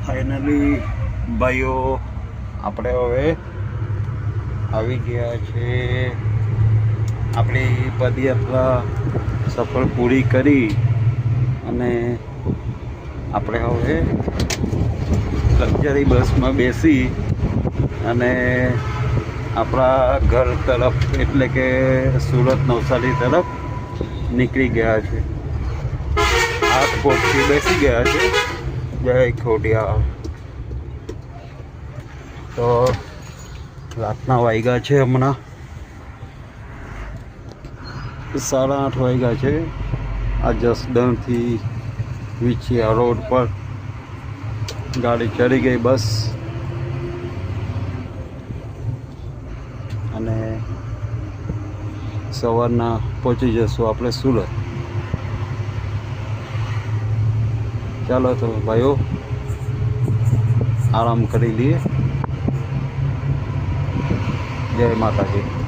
Finally ભાઈઓ આપણે હવે આવી ગયા છે આપણી પદયાત્રા સફળ પૂરી કરી અને આપણે હવે લક્ઝરી બસમાં બેસી અને આપણા ઘર તરફ એટલે કે સુરત નવસારી તરફ નીકળી ગયા છે। રાજકોટથી બેસી ગયા છે। જય ખોડિયાર। તો રાતના વાગ્યા છે હમણાં 8:30 વાગ્યા છે। આ જસદણથી વિછિયા રોડ પર ગાડી ચડી ગઈ બસ અને સવારના પહોંચી જશું આપણે સુરત। ચાલો તો ભાઈઓ આરામ કરી લઈએ। જય માતાજી।